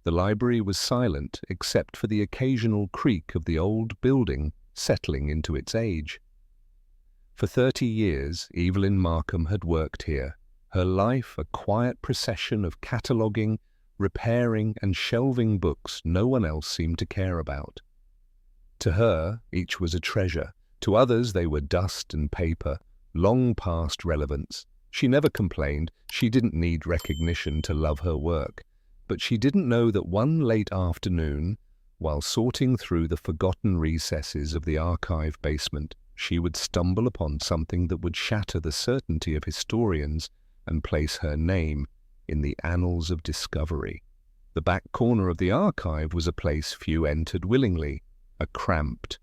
The library was silent except for the occasional creak of the old building settling into its age. For 30 years, Evelyn Markham had worked here, her life a quiet procession of cataloguing, repairing and shelving books no one else seemed to care about. To her, each was a treasure. To others, they were dust and paper, long past relevance. She never complained. She didn't need recognition to love her work. But she didn't know that one late afternoon, while sorting through the forgotten recesses of the archive basement, she would stumble upon something that would shatter the certainty of historians and place her name in the annals of discovery. The back corner of the archive was a place few entered willingly, a cramped,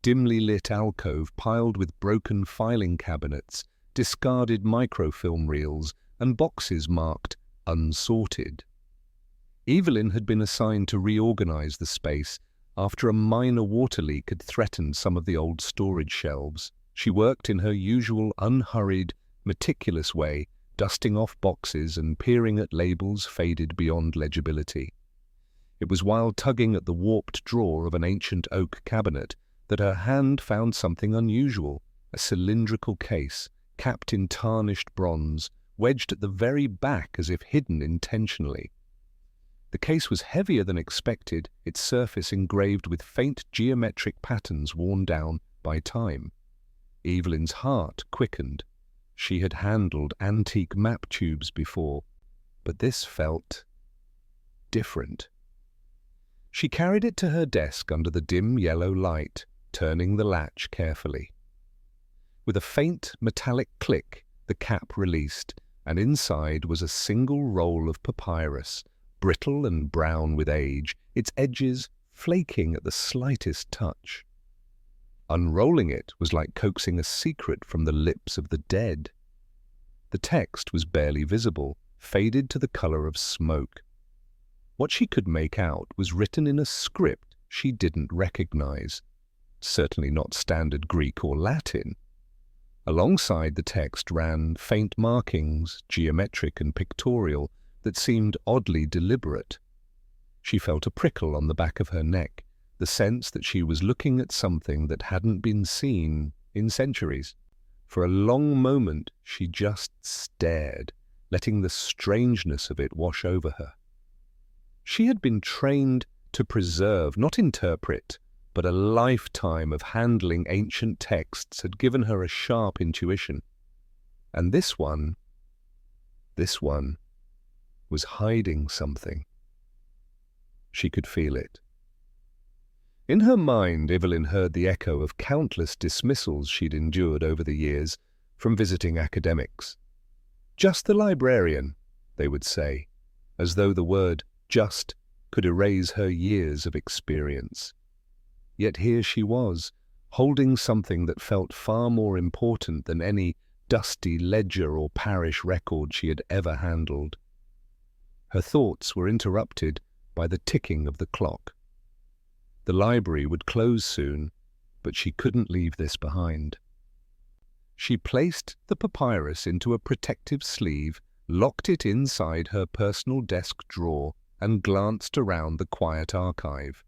dimly lit alcove piled with broken filing cabinets, discarded microfilm reels, and boxes marked unsorted. Evelyn had been assigned to reorganize the space after a minor water leak had threatened some of the old storage shelves. She worked in her usual unhurried, meticulous way, dusting off boxes and peering at labels faded beyond legibility. It was while tugging at the warped drawer of an ancient oak cabinet that her hand found something unusual, a cylindrical case, capped in tarnished bronze, wedged at the very back as if hidden intentionally. The case was heavier than expected, its surface engraved with faint geometric patterns worn down by time. Evelyn's heart quickened. She had handled antique map tubes before, but this felt different. She carried it to her desk under the dim yellow light, turning the latch carefully. With a faint metallic click, the cap released, and inside was a single roll of papyrus, brittle and brown with age, its edges flaking at the slightest touch. Unrolling it was like coaxing a secret from the lips of the dead. The text was barely visible, faded to the color of smoke. What she could make out was written in a script she didn't recognize, certainly not standard Greek or Latin. Alongside the text ran faint markings, geometric and pictorial, that seemed oddly deliberate. She felt a prickle on the back of her neck, the sense that she was looking at something that hadn't been seen in centuries. For a long moment she just stared, letting the strangeness of it wash over her. She had been trained to preserve, not interpret, but a lifetime of handling ancient texts had given her a sharp intuition. And this one was hiding something. She could feel it. In her mind, Evelyn heard the echo of countless dismissals she'd endured over the years from visiting academics. "Just the librarian," they would say, as though the word "just" could erase her years of experience. Yet here she was, holding something that felt far more important than any dusty ledger or parish record she had ever handled. Her thoughts were interrupted by the ticking of the clock. The library would close soon, but she couldn't leave this behind. She placed the papyrus into a protective sleeve, locked it inside her personal desk drawer, and glanced around the quiet archive.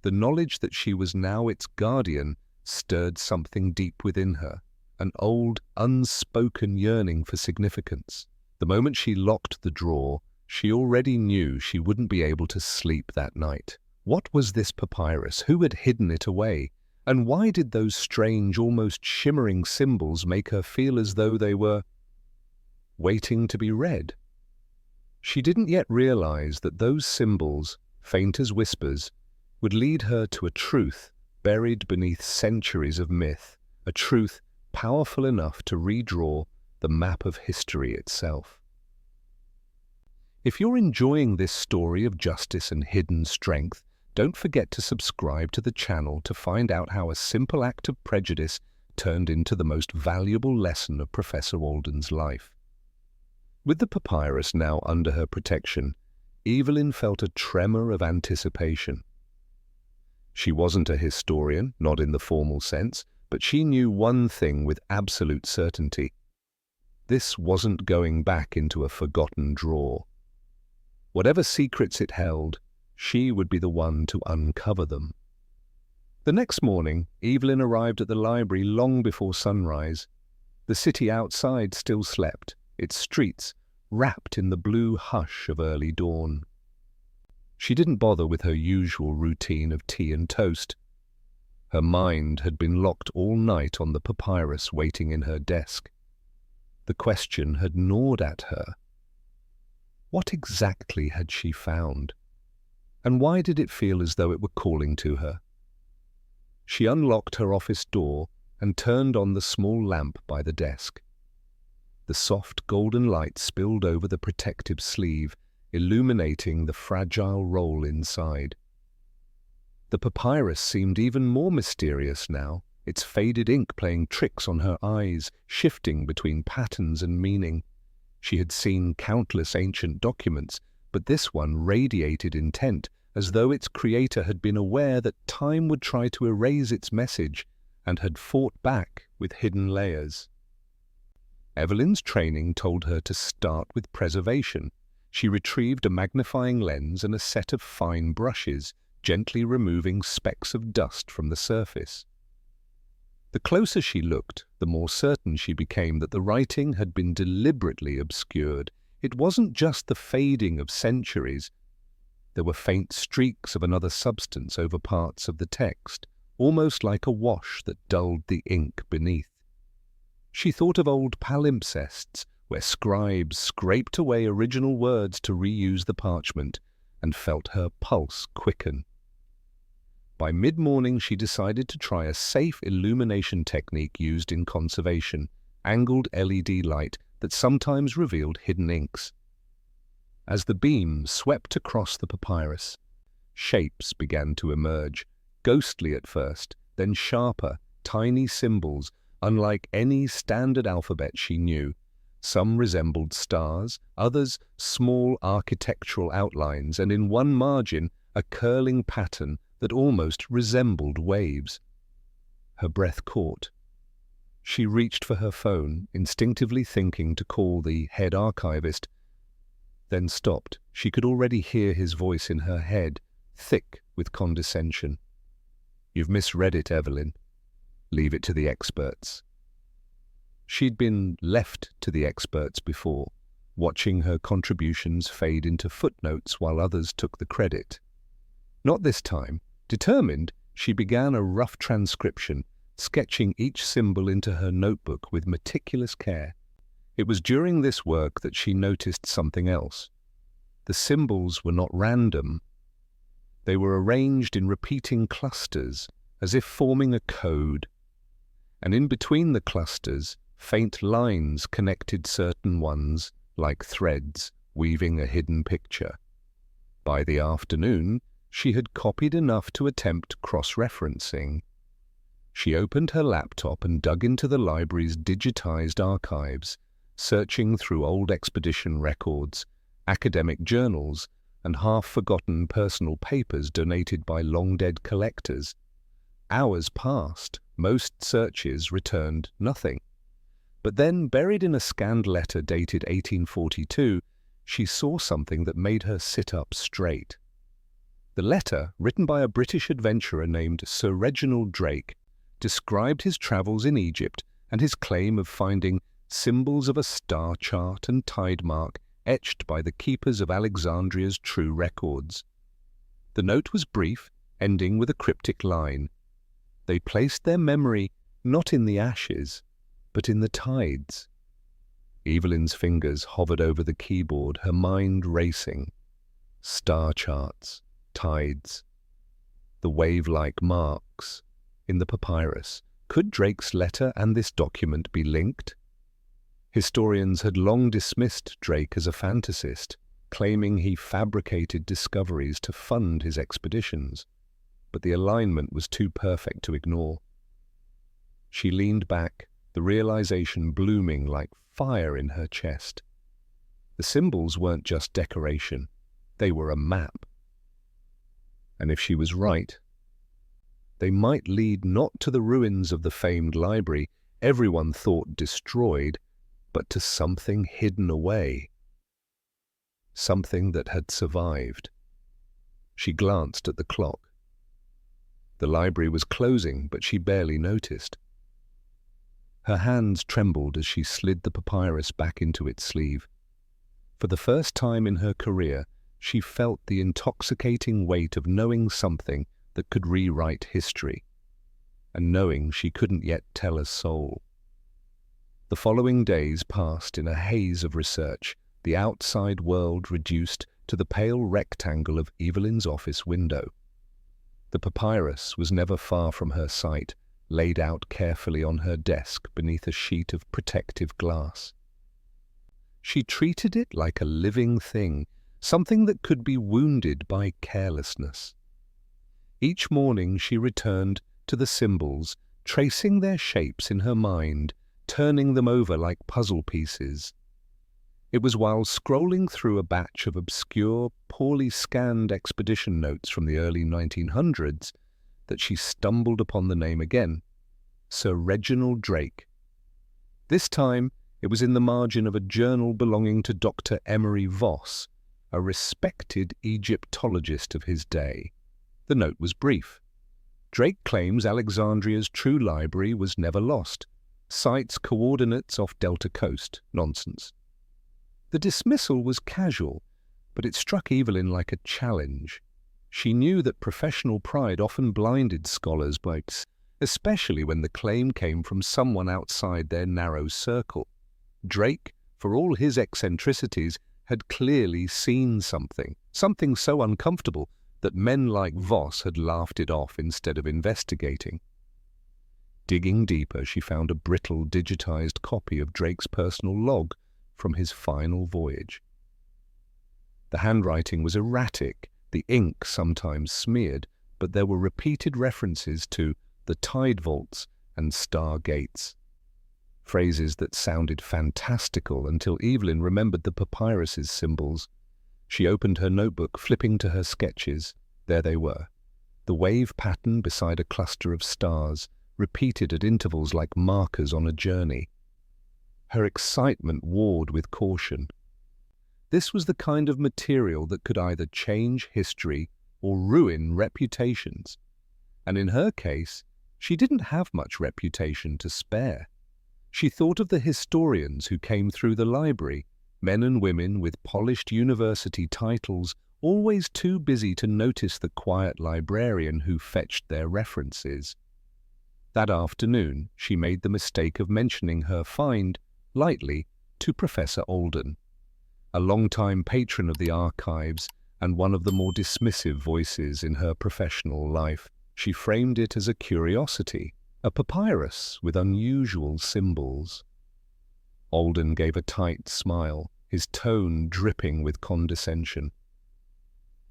The knowledge that she was now its guardian stirred something deep within her, an old, unspoken yearning for significance. The moment she locked the drawer, she already knew she wouldn't be able to sleep that night. What was this papyrus? Who had hidden it away? And why did those strange, almost shimmering symbols make her feel as though they were waiting to be read? She didn't yet realize that those symbols, faint as whispers, would lead her to a truth buried beneath centuries of myth, a truth powerful enough to redraw the map of history itself. If you're enjoying this story of justice and hidden strength, don't forget to subscribe to the channel to find out how a simple act of prejudice turned into the most valuable lesson of Professor Alden's life. With the papyrus now under her protection, Evelyn felt a tremor of anticipation. She wasn't a historian, not in the formal sense, but she knew one thing with absolute certainty. This wasn't going back into a forgotten drawer. Whatever secrets it held, She would be the one to uncover them. The next morning, Evelyn arrived at the library long before sunrise. The city outside still slept, its streets wrapped in the blue hush of early dawn. She didn't bother with her usual routine of tea and toast. Her mind had been locked all night on the papyrus waiting in her desk. The question had gnawed at her. What exactly had she found? And why did it feel as though it were calling to her? She unlocked her office door and turned on the small lamp by the desk. The soft golden light spilled over the protective sleeve, illuminating the fragile roll inside. The papyrus seemed even more mysterious now, its faded ink playing tricks on her eyes, shifting between patterns and meaning. She had seen countless ancient documents, but this one radiated intent, as though its creator had been aware that time would try to erase its message and had fought back with hidden layers. Evelyn's training told her to start with preservation. She retrieved a magnifying lens and a set of fine brushes, gently removing specks of dust from the surface. The closer she looked, the more certain she became that the writing had been deliberately obscured. It wasn't just the fading of centuries. There were faint streaks of another substance over parts of the text, almost like a wash that dulled the ink beneath. She thought of old palimpsests, where scribes scraped away original words to reuse the parchment, and felt her pulse quicken. By mid-morning she decided to try a safe illumination technique used in conservation, angled LED light that sometimes revealed hidden inks. As the beam swept across the papyrus, shapes began to emerge, ghostly at first, then sharper, tiny symbols, unlike any standard alphabet she knew. Some resembled stars, others small architectural outlines, and in one margin a curling pattern that almost resembled waves. Her breath caught. She reached for her phone, instinctively thinking to call the head archivist, then stopped. She could already hear his voice in her head, thick with condescension. "You've misread it, Evelyn. Leave it to the experts." She'd been left to the experts before, watching her contributions fade into footnotes while others took the credit. Not this time. Determined, she began a rough transcription, sketching each symbol into her notebook with meticulous care. It was during this work that she noticed something else. The symbols were not random. They were arranged in repeating clusters, as if forming a code. And in between the clusters, faint lines connected certain ones, like threads, weaving a hidden picture. By the afternoon, she had copied enough to attempt cross-referencing. She opened her laptop and dug into the library's digitized archives, searching through old expedition records, academic journals, and half-forgotten personal papers donated by long-dead collectors. Hours passed. Most searches returned nothing. But then, buried in a scanned letter dated 1842, she saw something that made her sit up straight. The letter, written by a British adventurer named Sir Reginald Drake, described his travels in Egypt and his claim of finding symbols of a star chart and tide mark etched by the keepers of Alexandria's true records. The note was brief, ending with a cryptic line. They placed their memory not in the ashes, but in the tides. Evelyn's fingers hovered over the keyboard, her mind racing. Star charts, tides, the wave-like marks in the papyrus. Could Drake's letter and this document be linked? Historians had long dismissed Drake as a fantasist, claiming he fabricated discoveries to fund his expeditions. But the alignment was too perfect to ignore. She leaned back, the realization blooming like fire in her chest. The symbols weren't just decoration, they were a map. And if she was right, they might lead not to the ruins of the famed library everyone thought destroyed, but to something hidden away. Something that had survived. She glanced at the clock. The library was closing, but she barely noticed. Her hands trembled as she slid the papyrus back into its sleeve. For the first time in her career, she felt the intoxicating weight of knowing something that could rewrite history, and knowing she couldn't yet tell a soul. The following days passed in a haze of research, the outside world reduced to the pale rectangle of Evelyn's office window. The papyrus was never far from her sight, laid out carefully on her desk beneath a sheet of protective glass. She treated it like a living thing, something that could be wounded by carelessness. Each morning she returned to the symbols, tracing their shapes in her mind, turning them over like puzzle pieces. It was while scrolling through a batch of obscure, poorly scanned expedition notes from the early 1900s that she stumbled upon the name again, Sir Reginald Drake. This time it was in the margin of a journal belonging to Dr. Emery Voss, a respected Egyptologist of his day. The note was brief. Drake claims Alexandria's true library was never lost. Cites coordinates off Delta Coast. Nonsense. The dismissal was casual, but it struck Evelyn like a challenge. She knew that professional pride often blinded scholars, especially when the claim came from someone outside their narrow circle. Drake, for all his eccentricities, had clearly seen something so uncomfortable that men like Voss had laughed it off instead of investigating. Digging deeper, she found a brittle, digitized copy of Drake's personal log from his final voyage. The handwriting was erratic, the ink sometimes smeared, but there were repeated references to the tide vaults and star gates. Phrases that sounded fantastical until Evelyn remembered the papyrus's symbols. She opened her notebook, flipping to her sketches. There they were, the wave pattern beside a cluster of stars, repeated at intervals like markers on a journey. Her excitement warred with caution. This was the kind of material that could either change history or ruin reputations. And in her case, she didn't have much reputation to spare. She thought of the historians who came through the library, men and women with polished university titles, always too busy to notice the quiet librarian who fetched their references. That afternoon, she made the mistake of mentioning her find, lightly, to Professor Alden, a long-time patron of the archives and one of the more dismissive voices in her professional life. She framed it as a curiosity, a papyrus with unusual symbols. Alden gave a tight smile, his tone dripping with condescension.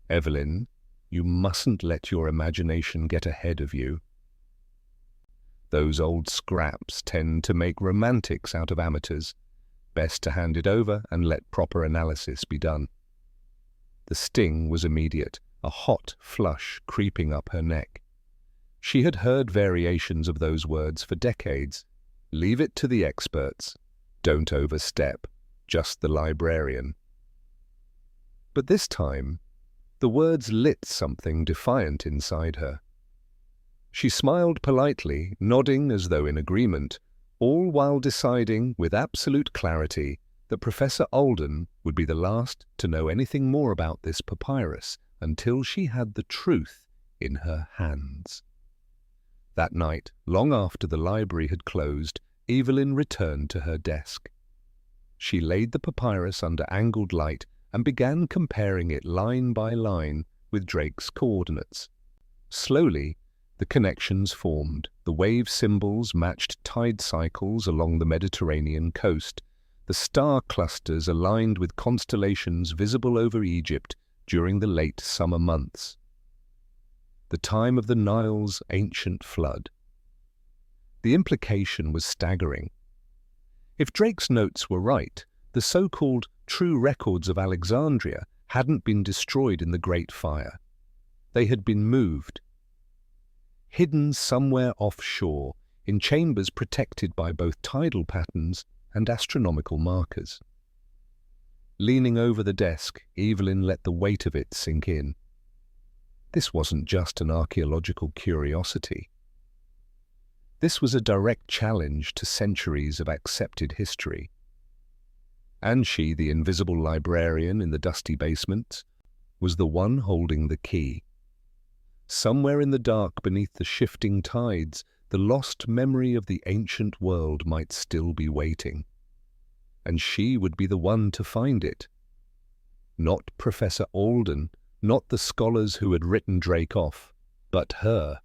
"Evelyn, you mustn't let your imagination get ahead of you. Those old scraps tend to make romantics out of amateurs. Best to hand it over and let proper analysis be done." The sting was immediate, a hot flush creeping up her neck. She had heard variations of those words for decades. Leave it to the experts. Don't overstep. Just the librarian. But this time, the words lit something defiant inside her. She smiled politely, nodding as though in agreement, all while deciding with absolute clarity that Professor Alden would be the last to know anything more about this papyrus until she had the truth in her hands. That night, long after the library had closed, Evelyn returned to her desk. She laid the papyrus under angled light and began comparing it line by line with Drake's coordinates. Slowly, the connections formed. The wave symbols matched tide cycles along the Mediterranean coast. The star clusters aligned with constellations visible over Egypt during the late summer months, the time of the Nile's ancient flood. The implication was staggering. If Drake's notes were right, the so-called true records of Alexandria hadn't been destroyed in the Great Fire. They had been moved, hidden somewhere offshore, in chambers protected by both tidal patterns and astronomical markers. Leaning over the desk, Evelyn let the weight of it sink in. This wasn't just an archaeological curiosity. This was a direct challenge to centuries of accepted history. And she, the invisible librarian in the dusty basement, was the one holding the key. Somewhere in the dark beneath the shifting tides, the lost memory of the ancient world might still be waiting. And she would be the one to find it. Not Professor Alden, not the scholars who had written Drake off, but her.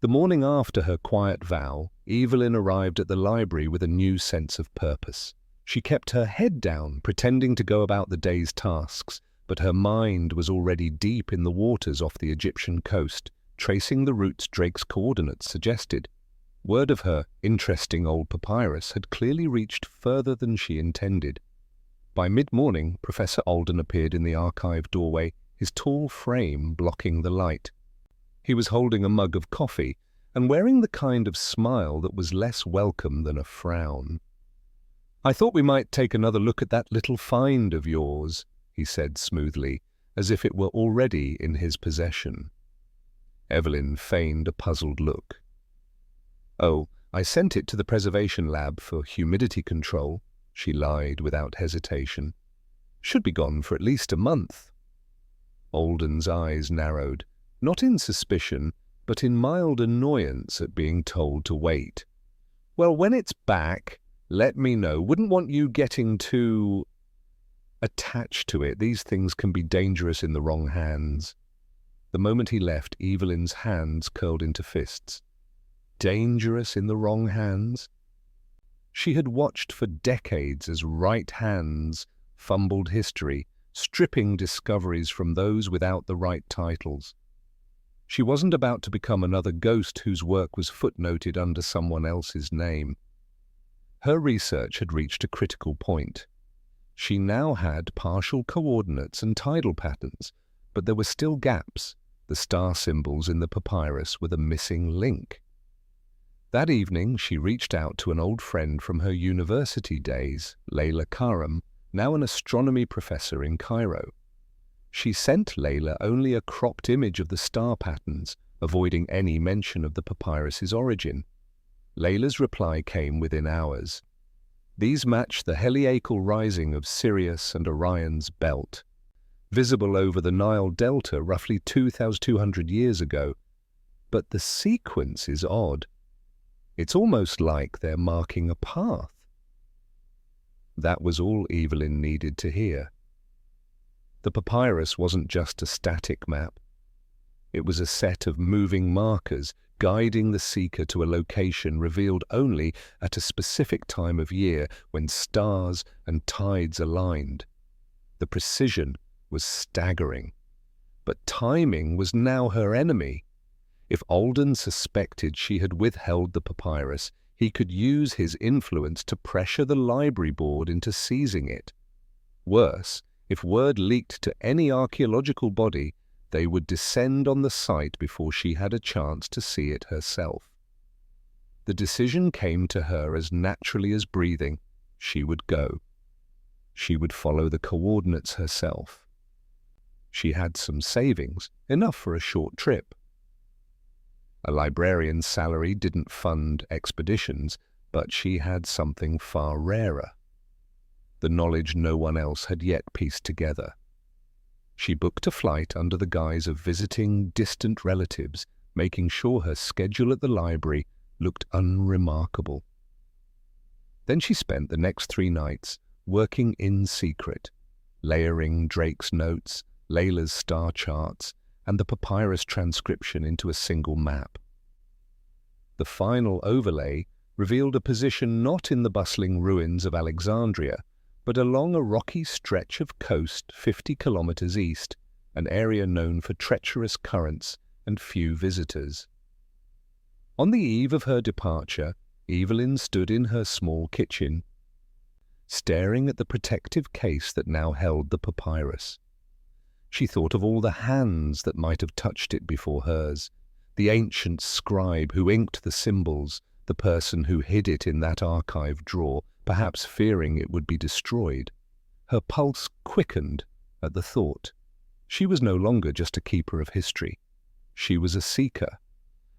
The morning after her quiet vow, Evelyn arrived at the library with a new sense of purpose. She kept her head down, pretending to go about the day's tasks, but her mind was already deep in the waters off the Egyptian coast, tracing the routes Drake's coordinates suggested. Word of her interesting old papyrus had clearly reached further than she intended. By mid-morning, Professor Alden appeared in the archive doorway, his tall frame blocking the light. He was holding a mug of coffee and wearing the kind of smile that was less welcome than a frown. "I thought we might take another look at that little find of yours," he said smoothly, as if it were already in his possession. Evelyn feigned a puzzled look. "Oh, I sent it to the preservation lab for humidity control," she lied without hesitation. "Should be gone for at least a month." Alden's eyes narrowed, not in suspicion, but in mild annoyance at being told to wait. "Well, when it's back, let me know. Wouldn't want you getting too attached to it. These things can be dangerous in the wrong hands." The moment he left, Evelyn's hands curled into fists. Dangerous in the wrong hands? She had watched for decades as right hands fumbled history, stripping discoveries from those without the right titles. She wasn't about to become another ghost whose work was footnoted under someone else's name. Her research had reached a critical point. She now had partial coordinates and tidal patterns, but there were still gaps. The star symbols in the papyrus were the missing link. That evening, she reached out to an old friend from her university days, Layla Karam, now an astronomy professor in Cairo. She sent Layla only a cropped image of the star patterns, avoiding any mention of the papyrus's origin. Layla's reply came within hours. These match the heliacal rising of Sirius and Orion's belt, visible over the Nile Delta roughly 2,200 years ago. But the sequence is odd. It's almost like they're marking a path. That was all Evelyn needed to hear. The papyrus wasn't just a static map. It was a set of moving markers guiding the seeker to a location revealed only at a specific time of year when stars and tides aligned. The precision was staggering. But timing was now her enemy. If Alden suspected she had withheld the papyrus, he could use his influence to pressure the library board into seizing it. Worse, if word leaked to any archaeological body, they would descend on the site before she had a chance to see it herself. The decision came to her as naturally as breathing. She would go. She would follow the coordinates herself. She had some savings, enough for a short trip. A librarian's salary didn't fund expeditions, but she had something far rarer. The knowledge no one else had yet pieced together. She booked a flight under the guise of visiting distant relatives, making sure her schedule at the library looked unremarkable. Then she spent the next 3 nights working in secret, layering Drake's notes, Layla's star charts, and the papyrus transcription into a single map. The final overlay revealed a position not in the bustling ruins of Alexandria, but along a rocky stretch of coast 50 kilometers east, an area known for treacherous currents and few visitors. On the eve of her departure, Evelyn stood in her small kitchen, staring at the protective case that now held the papyrus. She thought of all the hands that might have touched it before hers, the ancient scribe who inked the symbols, the person who hid it in that archive drawer, perhaps fearing it would be destroyed. Her pulse quickened at the thought. She was no longer just a keeper of history. She was a seeker,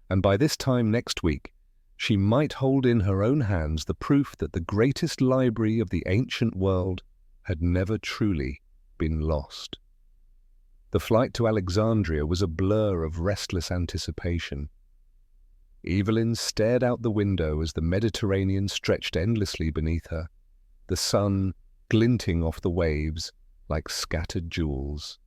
and by this time next week, she might hold in her own hands the proof that the greatest library of the ancient world had never truly been lost. The flight to Alexandria was a blur of restless anticipation. Evelyn stared out the window as the Mediterranean stretched endlessly beneath her, the sun glinting off the waves like scattered jewels.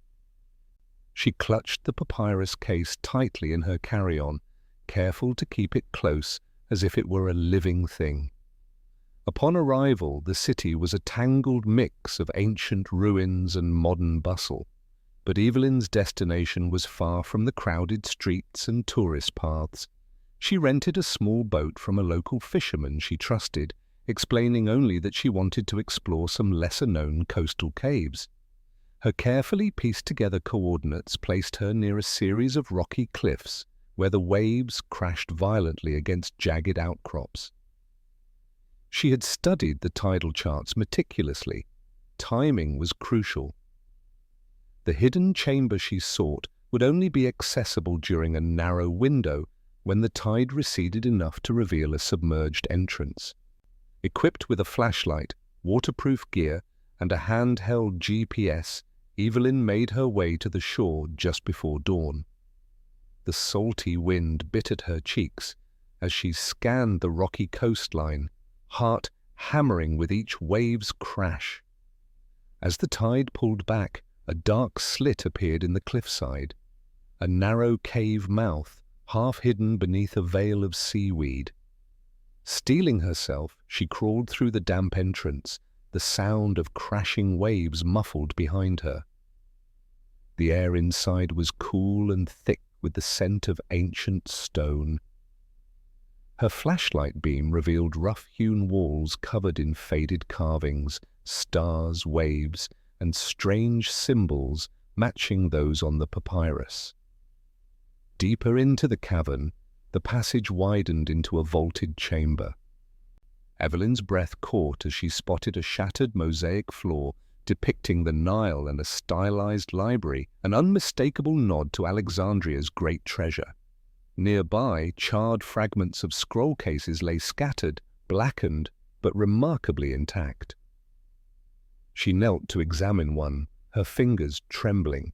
She clutched the papyrus case tightly in her carry-on, careful to keep it close as if it were a living thing. Upon arrival, the city was a tangled mix of ancient ruins and modern bustle, but Evelyn's destination was far from the crowded streets and tourist paths. She rented a small boat from a local fisherman she trusted, explaining only that she wanted to explore some lesser-known coastal caves. Her carefully pieced-together coordinates placed her near a series of rocky cliffs where the waves crashed violently against jagged outcrops. She had studied the tidal charts meticulously. Timing was crucial. The hidden chamber she sought would only be accessible during a narrow window when the tide receded enough to reveal a submerged entrance. Equipped with a flashlight, waterproof gear, and a handheld GPS, Evelyn made her way to the shore just before dawn. The salty wind bit at her cheeks as she scanned the rocky coastline, heart hammering with each wave's crash. As the tide pulled back, a dark slit appeared in the cliffside, a narrow cave mouth half hidden beneath a veil of seaweed. Steeling herself, she crawled through the damp entrance, the sound of crashing waves muffled behind her. The air inside was cool and thick with the scent of ancient stone. Her flashlight beam revealed rough-hewn walls covered in faded carvings, stars, waves, and strange symbols matching those on the papyrus. Deeper into the cavern, the passage widened into a vaulted chamber. Evelyn's breath caught as she spotted a shattered mosaic floor depicting the Nile and a stylized library, an unmistakable nod to Alexandria's great treasure. Nearby, charred fragments of scroll cases lay scattered, blackened, but remarkably intact. She knelt to examine one, her fingers trembling.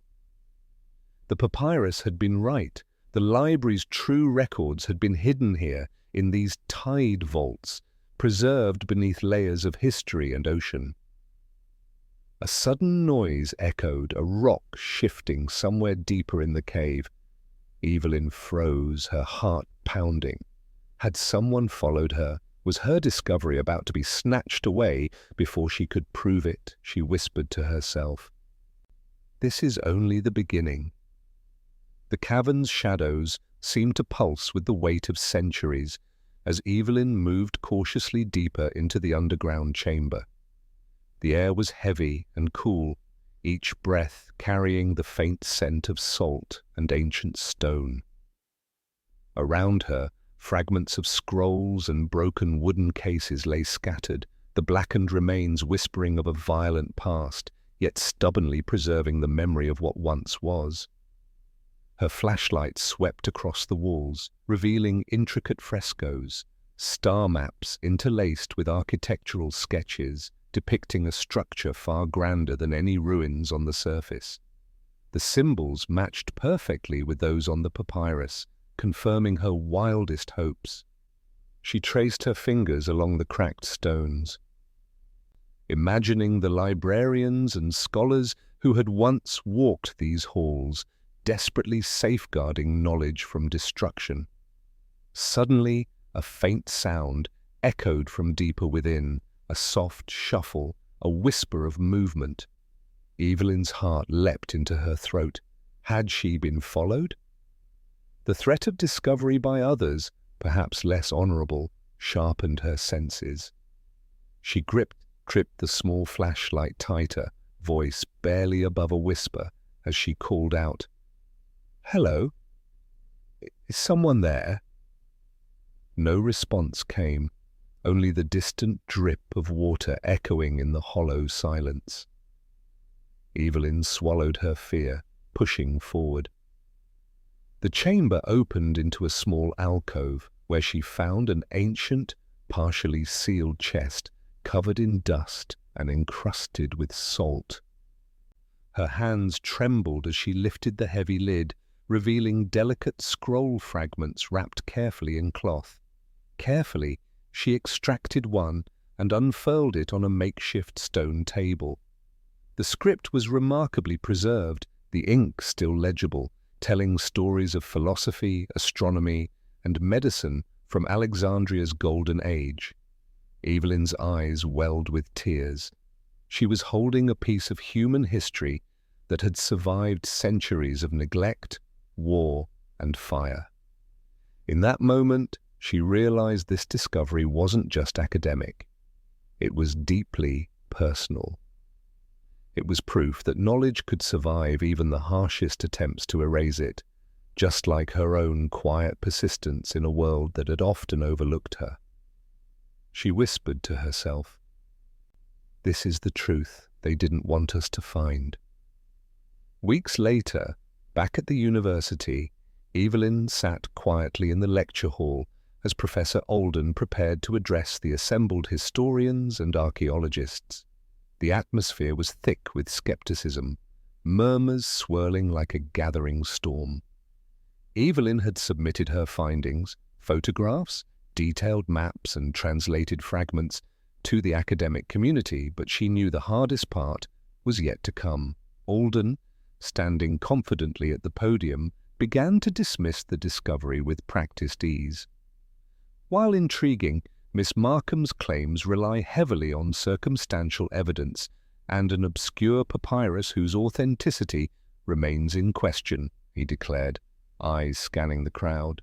The papyrus had been right. The library's true records had been hidden here in these tide vaults, preserved beneath layers of history and ocean. A sudden noise echoed, a rock shifting somewhere deeper in the cave. Evelyn froze, her heart pounding. Had someone followed her? Was her discovery about to be snatched away before she could prove it? She whispered to herself. This is only the beginning. The cavern's shadows seemed to pulse with the weight of centuries as Evelyn moved cautiously deeper into the underground chamber. The air was heavy and cool, each breath carrying the faint scent of salt and ancient stone. Around her, fragments of scrolls and broken wooden cases lay scattered, the blackened remains whispering of a violent past, yet stubbornly preserving the memory of what once was. Her flashlight swept across the walls, revealing intricate frescoes, star maps interlaced with architectural sketches depicting a structure far grander than any ruins on the surface. The symbols matched perfectly with those on the papyrus, confirming her wildest hopes. She traced her fingers along the cracked stones, imagining the librarians and scholars who had once walked these halls, desperately safeguarding knowledge from destruction. Suddenly, a faint sound echoed from deeper within, a soft shuffle, a whisper of movement. Evelyn's heart leapt into her throat. Had she been followed? The threat of discovery by others, perhaps less honorable, sharpened her senses. She gripped the small flashlight tighter, voice barely above a whisper, as she called out, "Hello? Is someone there?" No response came, only the distant drip of water echoing in the hollow silence. Evelyn swallowed her fear. pushing forward. The chamber opened into a small alcove where she found an ancient, partially sealed chest covered in dust and encrusted with salt. Her hands trembled as she lifted the heavy lid, revealing delicate scroll fragments wrapped carefully in cloth. Carefully, she extracted one and unfurled it on a makeshift stone table. The script was remarkably preserved, the ink still legible, telling stories of philosophy, astronomy, and medicine from Alexandria's golden age. Evelyn's eyes welled with tears. She was holding a piece of human history that had survived centuries of neglect, war, and fire. In that moment, she realized this discovery wasn't just academic. It was deeply personal. It was proof that knowledge could survive even the harshest attempts to erase it, just like her own quiet persistence in a world that had often overlooked her. She whispered to herself, "This is the truth they didn't want us to find." Weeks later, back at the university, Evelyn sat quietly in the lecture hall as Professor Alden prepared to address the assembled historians and archaeologists. The atmosphere was thick with skepticism, murmurs swirling like a gathering storm. Evelyn had submitted her findings, photographs, detailed maps and translated fragments, to the academic community, but she knew the hardest part was yet to come. Alden, standing confidently at the podium, began to dismiss the discovery with practiced ease. While intriguing, Miss Markham's claims rely heavily on circumstantial evidence and an obscure papyrus whose authenticity remains in question, he declared, eyes scanning the crowd.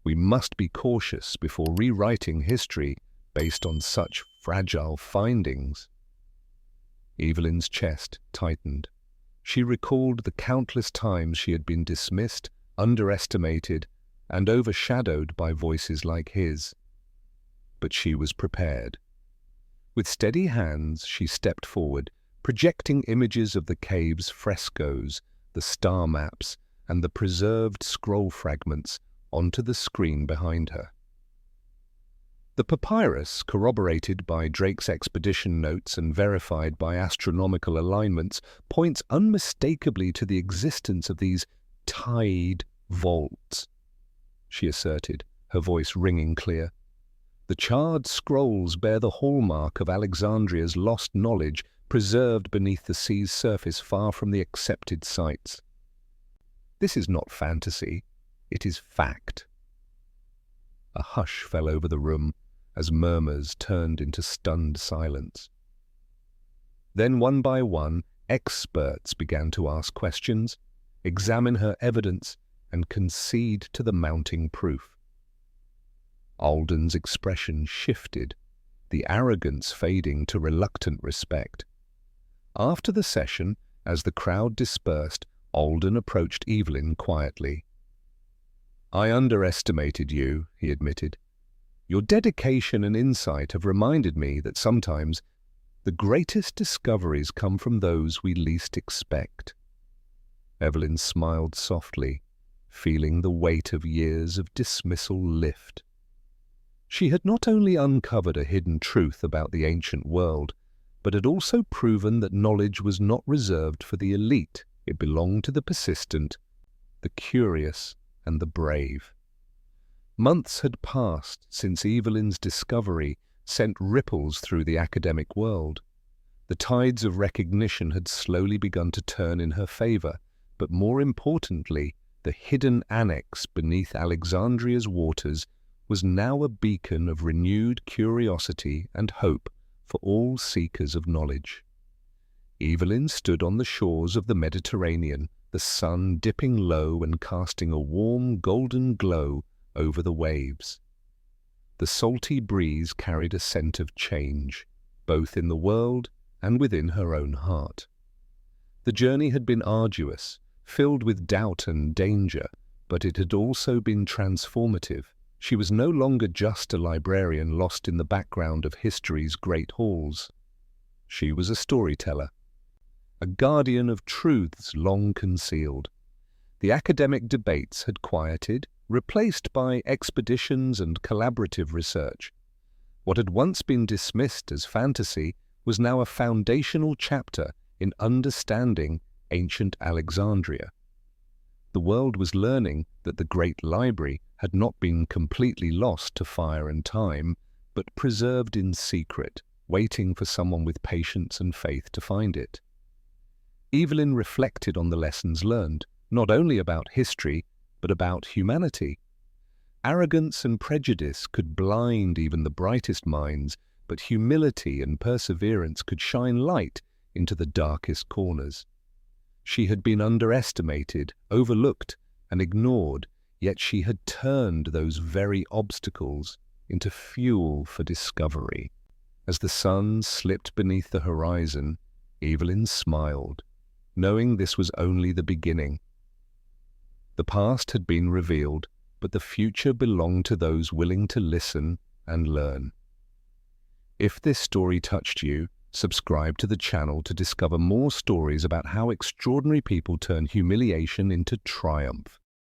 We must be cautious before rewriting history based on such fragile findings. Evelyn's chest tightened. She recalled the countless times she had been dismissed, underestimated, and overshadowed by voices like his. But she was prepared. With steady hands, she stepped forward, projecting images of the cave's frescoes, the star maps, and the preserved scroll fragments onto the screen behind her. The papyrus, corroborated by Drake's expedition notes and verified by astronomical alignments, points unmistakably to the existence of these tide vaults, she asserted, her voice ringing clear. The charred scrolls bear the hallmark of Alexandria's lost knowledge, preserved beneath the sea's surface far from the accepted sites. This is not fantasy, it is fact. A hush fell over the room as murmurs turned into stunned silence. Then, one by one, experts began to ask questions, examine her evidence, and concede to the mounting proof. Alden's expression shifted, the arrogance fading to reluctant respect. After the session, as the crowd dispersed, Alden approached Evelyn quietly. "I underestimated you," he admitted. "Your dedication and insight have reminded me that sometimes the greatest discoveries come from those we least expect." Evelyn smiled softly, feeling the weight of years of dismissal lift. She had not only uncovered a hidden truth about the ancient world, but had also proven that knowledge was not reserved for the elite. It belonged to the persistent, the curious, and the brave. Months had passed since Evelyn's discovery sent ripples through the academic world. The tides of recognition had slowly begun to turn in her favor, but more importantly, the hidden annex beneath Alexandria's waters was now a beacon of renewed curiosity and hope for all seekers of knowledge. Evelyn stood on the shores of the Mediterranean, the sun dipping low and casting a warm golden glow over the waves. The salty breeze carried a scent of change, both in the world and within her own heart. The journey had been arduous, filled with doubt and danger, but it had also been transformative. She was no longer just a librarian lost in the background of history's great halls. She was a storyteller, a guardian of truths long concealed. The academic debates had quieted, replaced by expeditions and collaborative research. What had once been dismissed as fantasy was now a foundational chapter in understanding ancient Alexandria. The world was learning that the great library had not been completely lost to fire and time, but preserved in secret, waiting for someone with patience and faith to find it. Evelyn reflected on the lessons learned, not only about history, but about humanity. Arrogance and prejudice could blind even the brightest minds, but humility and perseverance could shine light into the darkest corners. She had been underestimated, overlooked, and ignored, yet she had turned those very obstacles into fuel for discovery. As the sun slipped beneath the horizon, Evelyn smiled, knowing this was only the beginning. The past had been revealed, but the future belonged to those willing to listen and learn. If this story touched you, subscribe to the channel to discover more stories about how extraordinary people turn humiliation into triumph.